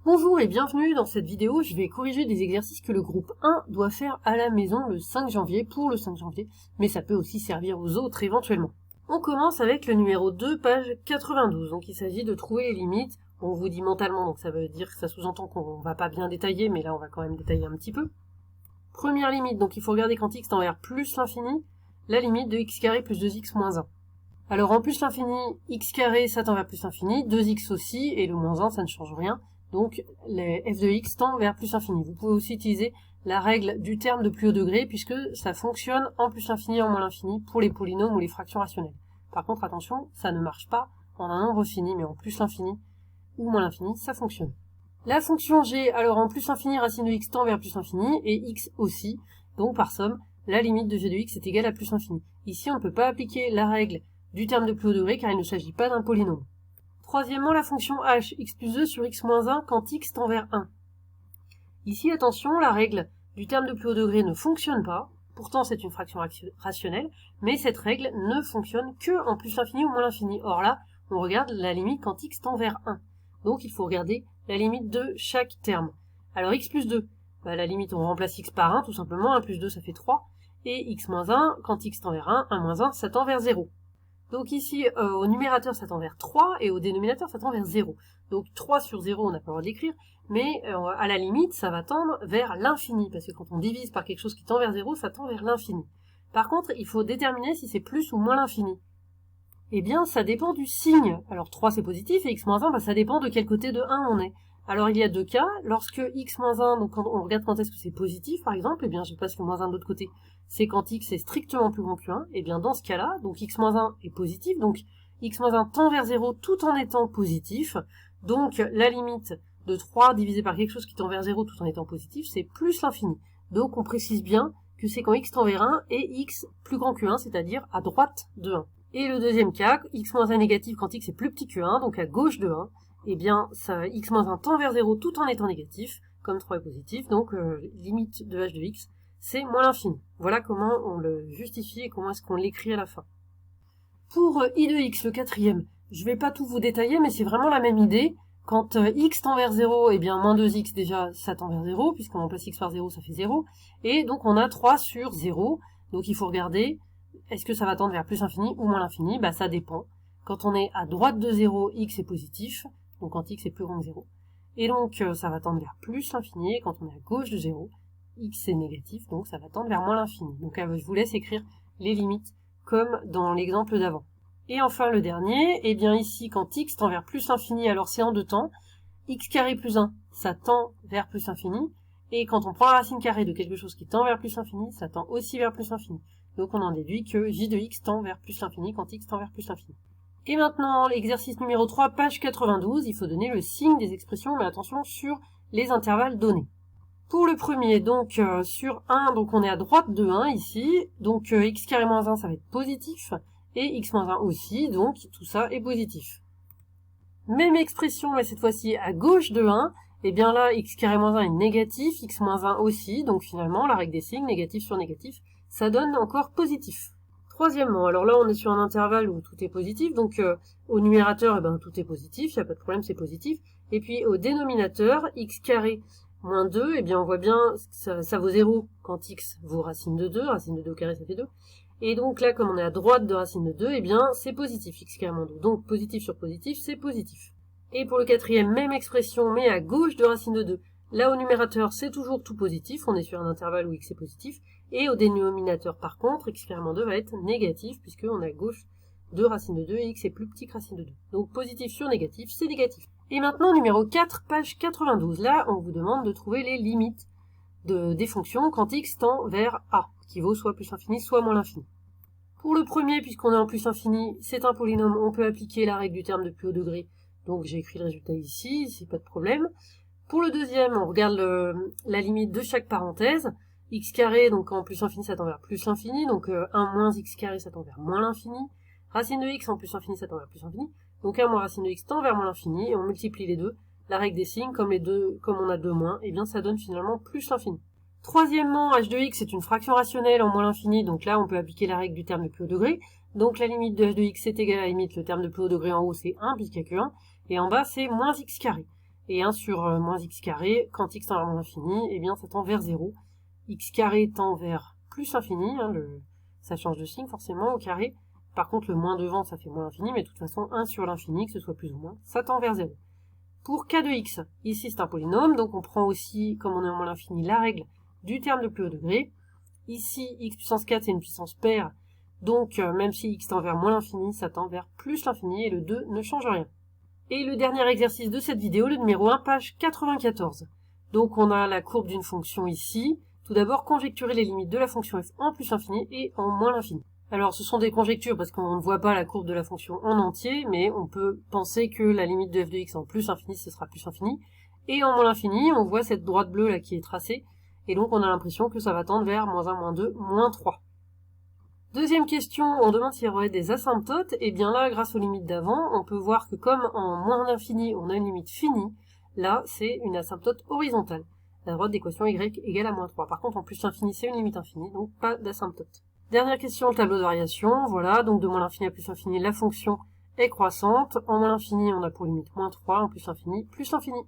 Bonjour et bienvenue dans cette vidéo, je vais corriger des exercices que le groupe 1 doit faire à la maison le 5 janvier pour le 5 janvier, mais ça peut aussi servir aux autres éventuellement. On commence avec le numéro 2, page 92, donc il s'agit de trouver les limites. On vous dit mentalement, donc ça veut dire que ça sous-entend qu'on va pas bien détailler, mais là on va quand même détailler un petit peu. Première limite, donc il faut regarder quand x tend vers plus l'infini, la limite de x carré plus 2x moins 1. Alors en plus l'infini, x carré ça tend vers plus l'infini, 2x aussi, et le moins 1 ça ne change rien. Donc, les f de x tend vers plus l'infini. Vous pouvez aussi utiliser la règle du terme de plus haut degré, puisque ça fonctionne en plus l'infini et en moins l'infini pour les polynômes ou les fractions rationnelles. Par contre, attention, ça ne marche pas en un nombre fini, mais en plus l'infini ou moins l'infini, ça fonctionne. La fonction g, alors en plus l'infini, racine de x tend vers plus l'infini, et x aussi. Donc, par somme, la limite de g de x est égale à plus l'infini. Ici, on ne peut pas appliquer la règle du terme de plus haut degré, car il ne s'agit pas d'un polynôme. Troisièmement, la fonction h, x plus 2 sur x moins 1 quand x tend vers 1. Ici, attention, la règle du terme de plus haut degré ne fonctionne pas. Pourtant, c'est une fraction rationnelle, mais cette règle ne fonctionne que en plus l'infini ou moins l'infini. Or là, on regarde la limite quand x tend vers 1. Donc, il faut regarder la limite de chaque terme. Alors, x plus 2, la limite, on remplace x par 1, tout simplement. 1 plus 2, ça fait 3. Et x moins 1, quand x tend vers 1, 1 moins 1, ça tend vers 0. Donc ici, au numérateur, ça tend vers 3, et au dénominateur, ça tend vers 0. Donc 3 sur 0, on n'a pas le droit de l'écrire, mais à la limite, ça va tendre vers l'infini, parce que quand on divise par quelque chose qui tend vers 0, ça tend vers l'infini. Par contre, il faut déterminer si c'est plus ou moins l'infini. Eh bien, ça dépend du signe. Alors 3, c'est positif, et x moins 1, ça dépend de quel côté de 1 on est. Alors il y a deux cas, lorsque x moins 1, donc quand on regarde quand est-ce que c'est positif par exemple, eh bien je passe le moins 1 de l'autre côté, c'est quand x est strictement plus grand que 1, et bien dans ce cas-là, donc x moins 1 est positif, donc x moins 1 tend vers 0 tout en étant positif, donc la limite de 3 divisé par quelque chose qui tend vers 0 tout en étant positif, c'est plus l'infini. Donc on précise bien que c'est quand x tend vers 1 et x plus grand que 1, c'est-à-dire à droite de 1. Et le deuxième cas, x moins 1 négatif quand x est plus petit que 1, donc à gauche de 1, eh bien, ça, x moins 1 tend vers 0 tout en étant négatif, comme 3 est positif, donc limite de h de x, c'est moins l'infini. Voilà comment on le justifie et comment est-ce qu'on l'écrit à la fin. Pour i de x, le quatrième, je vais pas tout vous détailler, mais c'est vraiment la même idée. Quand x tend vers 0, eh bien, moins 2x, déjà, ça tend vers 0, puisqu'on remplace x par 0, ça fait 0. Et donc, on a 3 sur 0. Donc, il faut regarder, est-ce que ça va tendre vers plus l'infini ou moins l'infini? Bah, ça dépend. Quand on est à droite de 0, x est positif. Donc quand x est plus grand que 0. Et donc ça va tendre vers plus l'infini, et quand on est à gauche de 0, x est négatif, donc ça va tendre vers moins l'infini. Donc je vous laisse écrire les limites comme dans l'exemple d'avant. Et enfin le dernier, et bien ici quand x tend vers plus l'infini, alors c'est en deux temps, x carré plus 1, ça tend vers plus l'infini, et quand on prend la racine carrée de quelque chose qui tend vers plus l'infini, ça tend aussi vers plus l'infini. Donc on en déduit que j de x tend vers plus l'infini quand x tend vers plus l'infini. Et maintenant, l'exercice numéro 3, page 92, il faut donner le signe des expressions, mais attention sur les intervalles donnés. Pour le premier, donc sur 1, donc on est à droite de 1 ici, donc x carré moins 1, ça va être positif, et x moins 1 aussi, donc tout ça est positif. Même expression, mais cette fois-ci à gauche de 1, et bien là, x carré moins 1 est négatif, x moins 1 aussi, donc finalement, la règle des signes, négatif sur négatif, ça donne encore positif. Troisièmement, alors là on est sur un intervalle où tout est positif, donc au numérateur tout est positif, il n'y a pas de problème, c'est positif. Et puis au dénominateur, x carré moins 2, on voit bien ça vaut 0 quand x vaut racine de 2 au carré ça fait 2. Et donc là comme on est à droite de racine de 2, c'est positif, x carré moins 2. Donc positif sur positif, c'est positif. Et pour le quatrième, même expression, mais à gauche de racine de 2. Là au numérateur, c'est toujours tout positif, on est sur un intervalle où x est positif. Et au dénominateur, par contre, x carré moins 2 va être négatif, puisqu'on est à gauche de racine de 2 et x est plus petit que racine de 2. Donc positif sur négatif, c'est négatif. Et maintenant, numéro 4, page 92. Là, on vous demande de trouver les limites des fonctions quand x tend vers a, qui vaut soit plus l'infini, soit moins l'infini. Pour le premier, puisqu'on est en plus infini, c'est un polynôme, on peut appliquer la règle du terme de plus haut degré. Donc j'ai écrit le résultat ici, c'est pas de problème. Pour le deuxième, on regarde la limite de chaque parenthèse. X carré, donc en plus infini, ça tend vers plus l'infini, donc 1 moins x carré, ça tend vers moins l'infini. Racine de x en plus infini, ça tend vers plus l'infini. Donc 1 moins racine de x tend vers moins l'infini, et on multiplie les deux. La règle des signes, comme on a 2 moins, et bien ça donne finalement plus l'infini. Troisièmement, h de x est une fraction rationnelle en moins l'infini, donc là on peut appliquer la règle du terme de plus haut degré. Donc la limite de h de x est égale à la limite, le terme de plus haut degré en haut c'est 1, puisqu'il n'y a que 1, et en bas c'est moins x carré. Et 1 sur moins x carré, quand x tend vers moins l'infini, eh bien ça tend vers 0. X carré tend vers plus l'infini, hein, ça change de signe forcément au carré. Par contre, le moins devant, ça fait moins l'infini, mais de toute façon, 1 sur l'infini, que ce soit plus ou moins, ça tend vers 0. Pour k de x, ici c'est un polynôme, donc on prend aussi, comme on est en moins l'infini, la règle du terme de plus haut degré. Ici, x puissance 4, c'est une puissance paire, donc même si x tend vers moins l'infini, ça tend vers plus l'infini, et le 2 ne change rien. Et le dernier exercice de cette vidéo, le numéro 1, page 94. Donc on a la courbe d'une fonction ici. Tout d'abord, conjecturer les limites de la fonction f en plus l'infini et en moins l'infini. Alors ce sont des conjectures parce qu'on ne voit pas la courbe de la fonction en entier, mais on peut penser que la limite de f de x en plus infini, ce sera plus infini. Et en moins l'infini, on voit cette droite bleue là qui est tracée, et donc on a l'impression que ça va tendre vers moins 1, moins 2, moins 3. Deuxième question, on demande s'il y aurait des asymptotes. Et bien là, grâce aux limites d'avant, on peut voir que comme en moins l'infini, on a une limite finie, là, c'est une asymptote horizontale. La droite d'équation y égale à moins 3. Par contre, en plus l'infini, c'est une limite infinie, donc pas d'asymptote. Dernière question, le tableau de variation. Voilà, donc de moins l'infini à plus l'infini, la fonction est croissante. En moins l'infini, on a pour limite moins 3, en plus l'infini, plus l'infini.